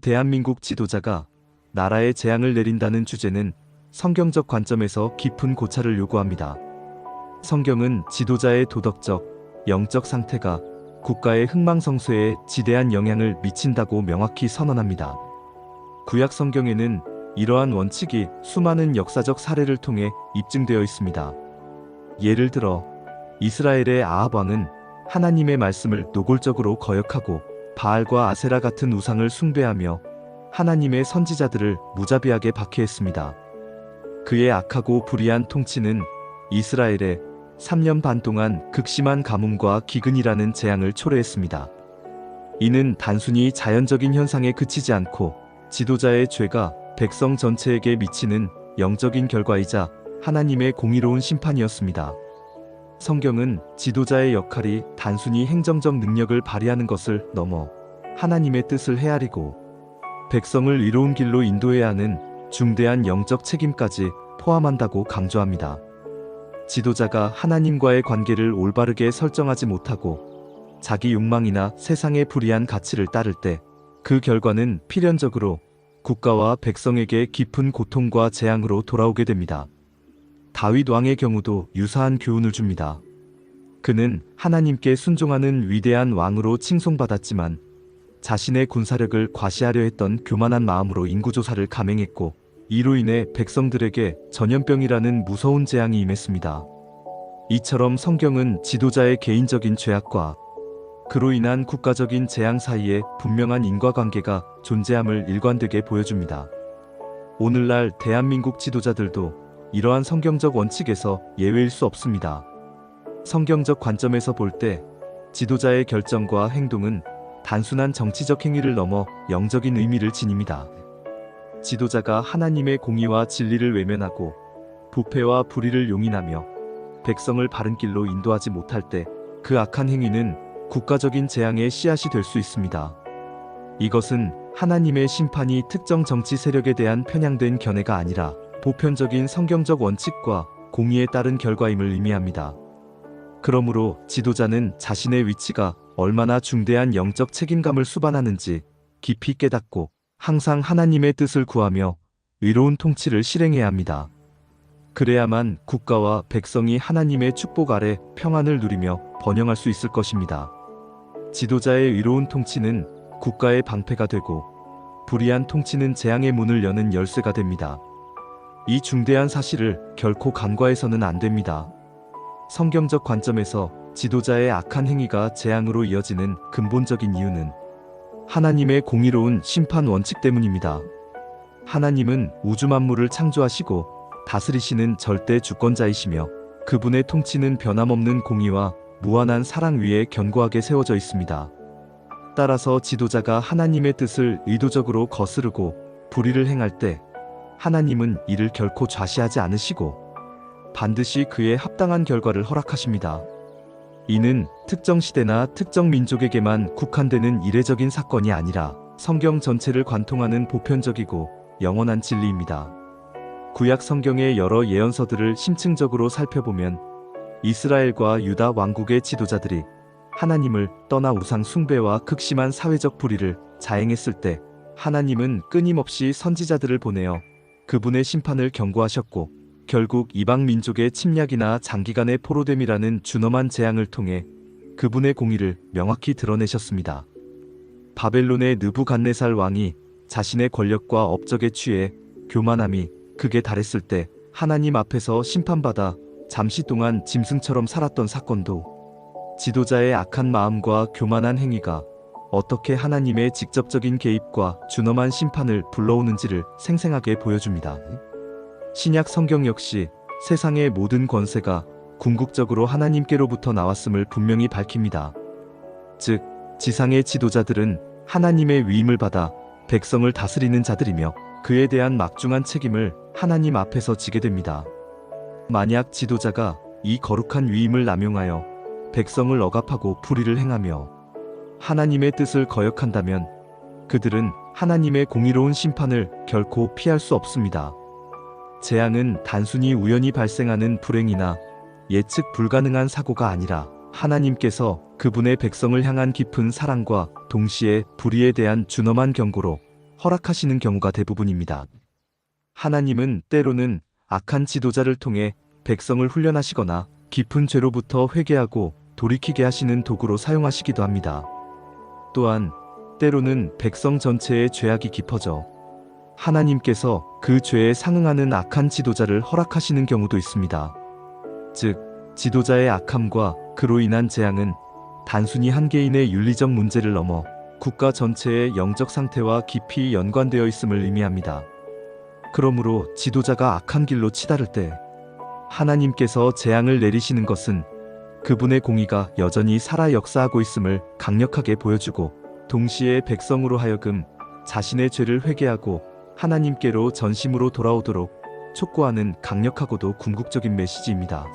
대한민국 지도자가 나라에 재앙을 내린다는 주제는 성경적 관점에서 깊은 고찰을 요구합니다. 성경은 지도자의 도덕적, 영적 상태가 국가의 흥망성쇠에 지대한 영향을 미친다고 명확히 선언합니다. 구약 성경에는 이러한 원칙이 수많은 역사적 사례를 통해 입증되어 있습니다. 예를 들어 이스라엘의 아합 왕은 하나님의 말씀을 노골적으로 거역하고 바알과 아세라 같은 우상을 숭배하며 하나님의 선지자들을 무자비하게 박해했습니다. 그의 악하고 불의한 통치는 이스라엘에 3년 반 동안 극심한 가뭄과 기근이라는 재앙을 초래했습니다. 이는 단순히 자연적인 현상에 그치지 않고 지도자의 죄가 백성 전체에게 미치는 영적인 결과이자 하나님의 공의로운 심판이었습니다. 성경은 지도자의 역할이 단순히 행정적 능력을 발휘하는 것을 넘어 하나님의 뜻을 헤아리고 백성을 의로운 길로 인도해야 하는 중대한 영적 책임까지 포함한다고 강조합니다. 지도자가 하나님과의 관계를 올바르게 설정하지 못하고 자기 욕망이나 세상의 불의한 가치를 따를 때 그 결과는 필연적으로 국가와 백성에게 깊은 고통과 재앙으로 돌아오게 됩니다. 다윗 왕의 경우도 유사한 교훈을 줍니다. 그는 하나님께 순종하는 위대한 왕으로 칭송받았지만 자신의 군사력을 과시하려 했던 교만한 마음으로 인구조사를 감행했고 이로 인해 백성들에게 전염병이라는 무서운 재앙이 임했습니다. 이처럼 성경은 지도자의 개인적인 죄악과 그로 인한 국가적인 재앙 사이에 분명한 인과관계가 존재함을 일관되게 보여줍니다. 오늘날 대한민국 지도자들도 이러한 성경적 원칙에서 예외일 수 없습니다. 성경적 관점에서 볼 때 지도자의 결정과 행동은 단순한 정치적 행위를 넘어 영적인 의미를 지닙니다. 지도자가 하나님의 공의와 진리를 외면하고 부패와 불의를 용인하며 백성을 바른 길로 인도하지 못할 때 그 악한 행위는 국가적인 재앙의 씨앗이 될 수 있습니다. 이것은 하나님의 심판이 특정 정치 세력에 대한 편향된 견해가 아니라 보편적인 성경적 원칙과 공의에 따른 결과임을 의미합니다. 그러므로 지도자는 자신의 위치가 얼마나 중대한 영적 책임감을 수반하는지 깊이 깨닫고 항상 하나님의 뜻을 구하며 의로운 통치를 실행해야 합니다. 그래야만 국가와 백성이 하나님의 축복 아래 평안을 누리며 번영할 수 있을 것입니다. 지도자의 의로운 통치는 국가의 방패가 되고 불의한 통치는 재앙의 문을 여는 열쇠가 됩니다. 이 중대한 사실을 결코 간과해서는 안 됩니다. 성경적 관점에서 지도자의 악한 행위가 재앙으로 이어지는 근본적인 이유는 하나님의 공의로운 심판 원칙 때문입니다. 하나님은 우주 만물을 창조하시고 다스리시는 절대 주권자이시며 그분의 통치는 변함없는 공의와 무한한 사랑 위에 견고하게 세워져 있습니다. 따라서 지도자가 하나님의 뜻을 의도적으로 거스르고 불의를 행할 때 하나님은 이를 결코 좌시하지 않으시고 반드시 그에 합당한 결과를 허락하십니다. 이는 특정 시대나 특정 민족에게만 국한되는 이례적인 사건이 아니라 성경 전체를 관통하는 보편적이고 영원한 진리입니다. 구약 성경의 여러 예언서들을 심층적으로 살펴보면 이스라엘과 유다 왕국의 지도자들이 하나님을 떠나 우상 숭배와 극심한 사회적 불의를 자행했을 때 하나님은 끊임없이 선지자들을 보내어 그분의 심판을 경고하셨고 결국 이방 민족의 침략이나 장기간의 포로됨이라는 준엄한 재앙을 통해 그분의 공의를 명확히 드러내셨습니다. 바벨론의 느부갓네살 왕이 자신의 권력과 업적에 취해 교만함이 극에 달했을 때 하나님 앞에서 심판받아 잠시 동안 짐승처럼 살았던 사건도 지도자의 악한 마음과 교만한 행위가 어떻게 하나님의 직접적인 개입과 준엄한 심판을 불러오는지를 생생하게 보여줍니다. 신약 성경 역시 세상의 모든 권세가 궁극적으로 하나님께로부터 나왔음을 분명히 밝힙니다. 즉, 지상의 지도자들은 하나님의 위임을 받아 백성을 다스리는 자들이며 그에 대한 막중한 책임을 하나님 앞에서 지게 됩니다. 만약 지도자가 이 거룩한 위임을 남용하여 백성을 억압하고 불의를 행하며 하나님의 뜻을 거역한다면 그들은 하나님의 공의로운 심판을 결코 피할 수 없습니다. 재앙은 단순히 우연히 발생하는 불행이나 예측 불가능한 사고가 아니라 하나님께서 그분의 백성을 향한 깊은 사랑과 동시에 불의에 대한 준엄한 경고로 허락하시는 경우가 대부분입니다. 하나님은 때로는 악한 지도자를 통해 백성을 훈련하시거나 깊은 죄로부터 회개하고 돌이키게 하시는 도구로 사용하시기도 합니다. 또한 때로는 백성 전체의 죄악이 깊어져 하나님께서 그 죄에 상응하는 악한 지도자를 허락하시는 경우도 있습니다. 즉, 지도자의 악함과 그로 인한 재앙은 단순히 한 개인의 윤리적 문제를 넘어 국가 전체의 영적 상태와 깊이 연관되어 있음을 의미합니다. 그러므로 지도자가 악한 길로 치달을 때 하나님께서 재앙을 내리시는 것은 그분의 공의가 여전히 살아 역사하고 있음을 강력하게 보여주고, 동시에 백성으로 하여금 자신의 죄를 회개하고 하나님께로 전심으로 돌아오도록 촉구하는 강력하고도 궁극적인 메시지입니다.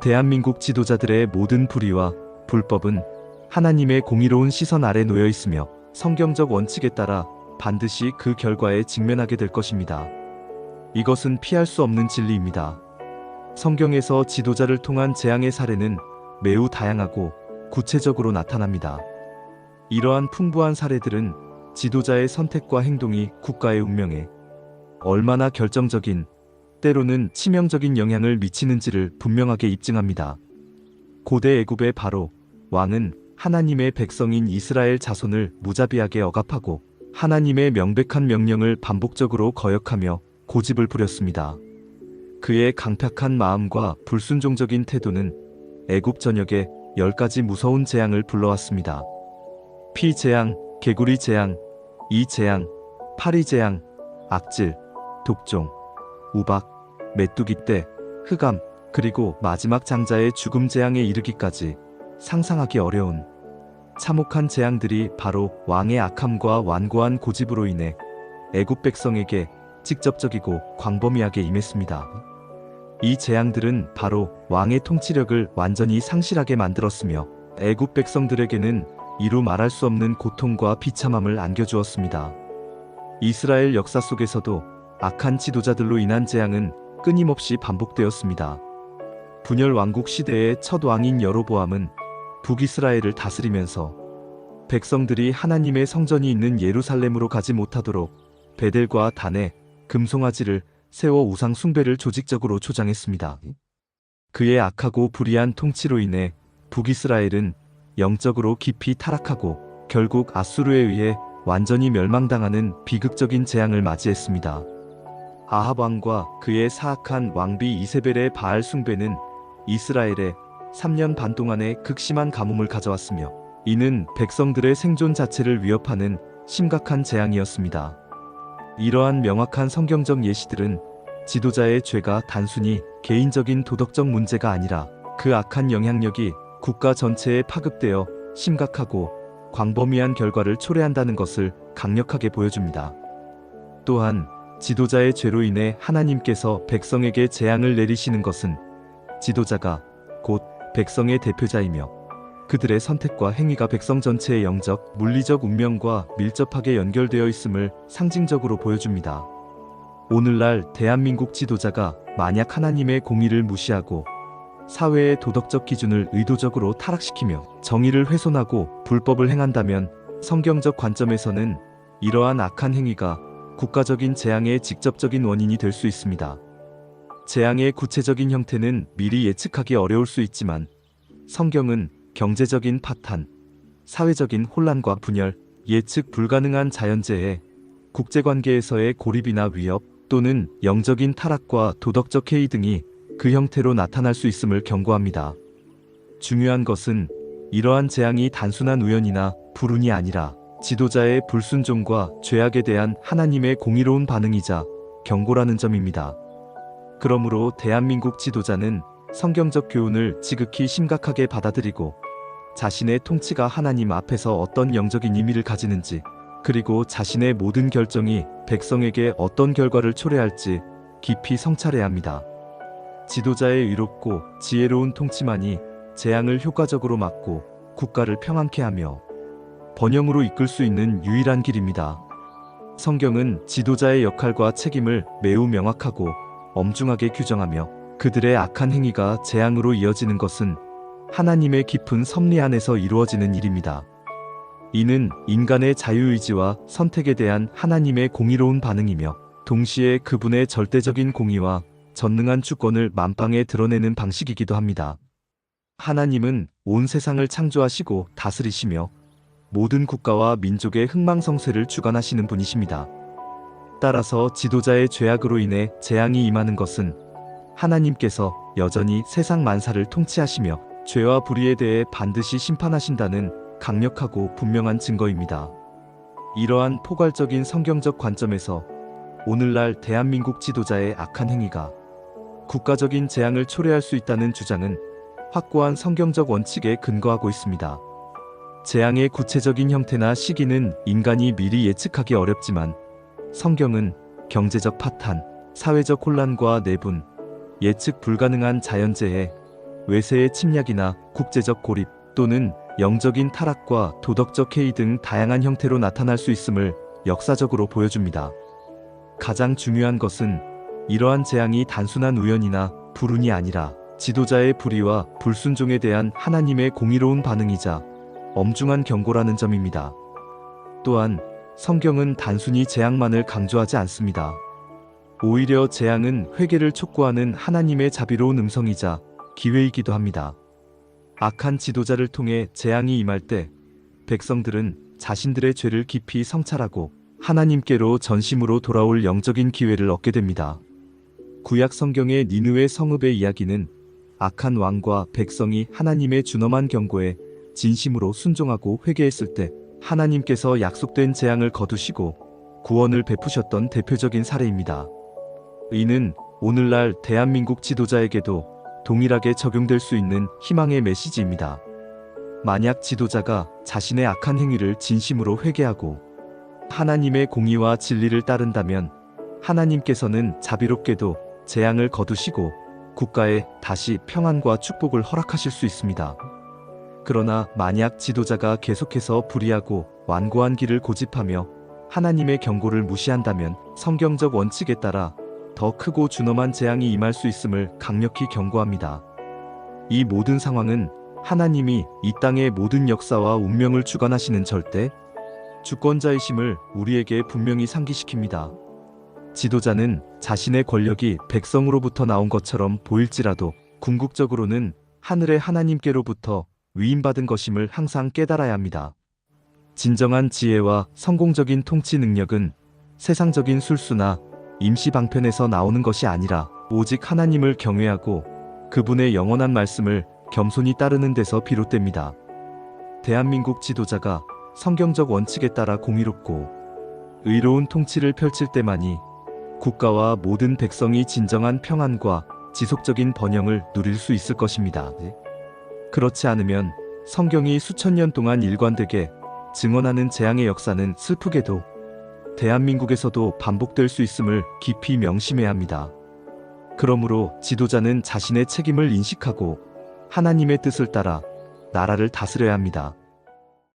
대한민국 지도자들의 모든 불의와 불법은 하나님의 공의로운 시선 아래 놓여 있으며 성경적 원칙에 따라 반드시 그 결과에 직면하게 될 것입니다. 이것은 피할 수 없는 진리입니다. 성경에서 지도자를 통한 재앙의 사례는 매우 다양하고 구체적으로 나타납니다. 이러한 풍부한 사례들은 지도자의 선택과 행동이 국가의 운명에 얼마나 결정적인, 때로는 치명적인 영향을 미치는지를 분명하게 입증합니다. 고대 애굽의 바로 왕은 하나님의 백성인 이스라엘 자손을 무자비하게 억압하고 하나님의 명백한 명령을 반복적으로 거역하며 고집을 부렸습니다. 그의 강팍한 마음과 불순종적인 태도는 애굽 전역에 10가지 무서운 재앙을 불러왔습니다. 피 재앙, 개구리 재앙, 이 재앙, 파리 재앙, 악질, 독종, 우박, 메뚜기 떼, 흑암, 그리고 마지막 장자의 죽음 재앙에 이르기까지 상상하기 어려운 참혹한 재앙들이 바로 왕의 악함과 완고한 고집으로 인해 애굽 백성에게 직접적이고 광범위하게 임했습니다. 이 재앙들은 바로 왕의 통치력을 완전히 상실하게 만들었으며 애굽 백성들에게는 이루 말할 수 없는 고통과 비참함을 안겨주었습니다. 이스라엘 역사 속에서도 악한 지도자들로 인한 재앙은 끊임없이 반복되었습니다. 분열 왕국 시대의 첫 왕인 여로보암은 북이스라엘을 다스리면서 백성들이 하나님의 성전이 있는 예루살렘으로 가지 못하도록 베델과 단에 금송아지를 세워 우상 숭배를 조직적으로 조장했습니다. 그의 악하고 불의한 통치로 인해 북이스라엘은 영적으로 깊이 타락하고 결국 아수르에 의해 완전히 멸망당하는 비극적인 재앙을 맞이했습니다. 아합 왕과 그의 사악한 왕비 이세벨의 바알 숭배는 이스라엘에 3년 반 동안의 극심한 가뭄을 가져왔으며, 이는 백성들의 생존 자체를 위협하는 심각한 재앙이었습니다. 이러한 명확한 성경적 예시들은 지도자의 죄가 단순히 개인적인 도덕적 문제가 아니라 그 악한 영향력이 국가 전체에 파급되어 심각하고 광범위한 결과를 초래한다는 것을 강력하게 보여줍니다. 또한 지도자의 죄로 인해 하나님께서 백성에게 재앙을 내리시는 것은 지도자가 곧 백성의 대표자이며 그들의 선택과 행위가 백성 전체의 영적, 물리적 운명과 밀접하게 연결되어 있음을 상징적으로 보여줍니다. 오늘날 대한민국 지도자가 만약 하나님의 공의를 무시하고 사회의 도덕적 기준을 의도적으로 타락시키며 정의를 훼손하고 불법을 행한다면 성경적 관점에서는 이러한 악한 행위가 국가적인 재앙의 직접적인 원인이 될 수 있습니다. 재앙의 구체적인 형태는 미리 예측하기 어려울 수 있지만 성경은 경제적인 파탄, 사회적인 혼란과 분열, 예측 불가능한 자연재해, 국제관계에서의 고립이나 위협 또는 영적인 타락과 도덕적 해이 등이 그 형태로 나타날 수 있음을 경고합니다. 중요한 것은 이러한 재앙이 단순한 우연이나 불운이 아니라 지도자의 불순종과 죄악에 대한 하나님의 공의로운 반응이자 경고라는 점입니다. 그러므로 대한민국 지도자는 성경적 교훈을 지극히 심각하게 받아들이고 자신의 통치가 하나님 앞에서 어떤 영적인 의미를 가지는지, 그리고 자신의 모든 결정이 백성에게 어떤 결과를 초래할지 깊이 성찰해야 합니다. 지도자의 의롭고 지혜로운 통치만이 재앙을 효과적으로 막고 국가를 평안케 하며 번영으로 이끌 수 있는 유일한 길입니다. 성경은 지도자의 역할과 책임을 매우 명확하고 엄중하게 규정하며 그들의 악한 행위가 재앙으로 이어지는 것은 하나님의 깊은 섭리 안에서 이루어지는 일입니다. 이는 인간의 자유의지와 선택에 대한 하나님의 공의로운 반응이며 동시에 그분의 절대적인 공의와 전능한 주권을 만방에 드러내는 방식이기도 합니다. 하나님은 온 세상을 창조하시고 다스리시며 모든 국가와 민족의 흥망성쇠를 주관하시는 분이십니다. 따라서 지도자의 죄악으로 인해 재앙이 임하는 것은 하나님께서 여전히 세상 만사를 통치하시며 죄와 불의에 대해 반드시 심판하신다는 강력하고 분명한 증거입니다. 이러한 포괄적인 성경적 관점에서 오늘날 대한민국 지도자의 악한 행위가 국가적인 재앙을 초래할 수 있다는 주장은 확고한 성경적 원칙에 근거하고 있습니다. 재앙의 구체적인 형태나 시기는 인간이 미리 예측하기 어렵지만 성경은 경제적 파탄, 사회적 혼란과 내분, 예측 불가능한 자연재해, 외세의 침략이나 국제적 고립 또는 영적인 타락과 도덕적 해이 등 다양한 형태로 나타날 수 있음을 역사적으로 보여줍니다. 가장 중요한 것은 이러한 재앙이 단순한 우연이나 불운이 아니라 지도자의 불의와 불순종에 대한 하나님의 공의로운 반응이자 엄중한 경고라는 점입니다. 또한 성경은 단순히 재앙만을 강조하지 않습니다. 오히려 재앙은 회개를 촉구하는 하나님의 자비로운 음성이자 기회이기도 합니다. 악한 지도자를 통해 재앙이 임할 때 백성들은 자신들의 죄를 깊이 성찰하고 하나님께로 전심으로 돌아올 영적인 기회를 얻게 됩니다. 구약 성경의 니느웨 성읍의 이야기는 악한 왕과 백성이 하나님의 준엄한 경고에 진심으로 순종하고 회개했을 때 하나님께서 약속된 재앙을 거두시고 구원을 베푸셨던 대표적인 사례입니다. 이는 오늘날 대한민국 지도자에게도 동일하게 적용될 수 있는 희망의 메시지입니다. 만약 지도자가 자신의 악한 행위를 진심으로 회개하고 하나님의 공의와 진리를 따른다면 하나님께서는 자비롭게도 재앙을 거두시고 국가에 다시 평안과 축복을 허락하실 수 있습니다. 그러나 만약 지도자가 계속해서 불의하고 완고한 길을 고집하며 하나님의 경고를 무시한다면 성경적 원칙에 따라 더 크고 준엄한 재앙이 임할 수 있음을 강력히 경고합니다. 이 모든 상황은 하나님이 이 땅의 모든 역사와 운명을 주관하시는 절대 주권자이심을 우리에게 분명히 상기시킵니다. 지도자는 자신의 권력이 백성으로부터 나온 것처럼 보일지라도 궁극적으로는 하늘의 하나님께로부터 위임받은 것임을 항상 깨달아야 합니다. 진정한 지혜와 성공적인 통치 능력은 세상적인 술수나 임시 방편에서 나오는 것이 아니라 오직 하나님을 경외하고 그분의 영원한 말씀을 겸손히 따르는 데서 비롯됩니다. 대한민국 지도자가 성경적 원칙에 따라 공의롭고 의로운 통치를 펼칠 때만이 국가와 모든 백성이 진정한 평안과 지속적인 번영을 누릴 수 있을 것입니다. 그렇지 않으면 성경이 수천 년 동안 일관되게 증언하는 재앙의 역사는 슬프게도 대한민국에서도 반복될 수 있음을 깊이 명심해야 합니다. 그러므로 지도자는 자신의 책임을 인식하고 하나님의 뜻을 따라 나라를 다스려야 합니다.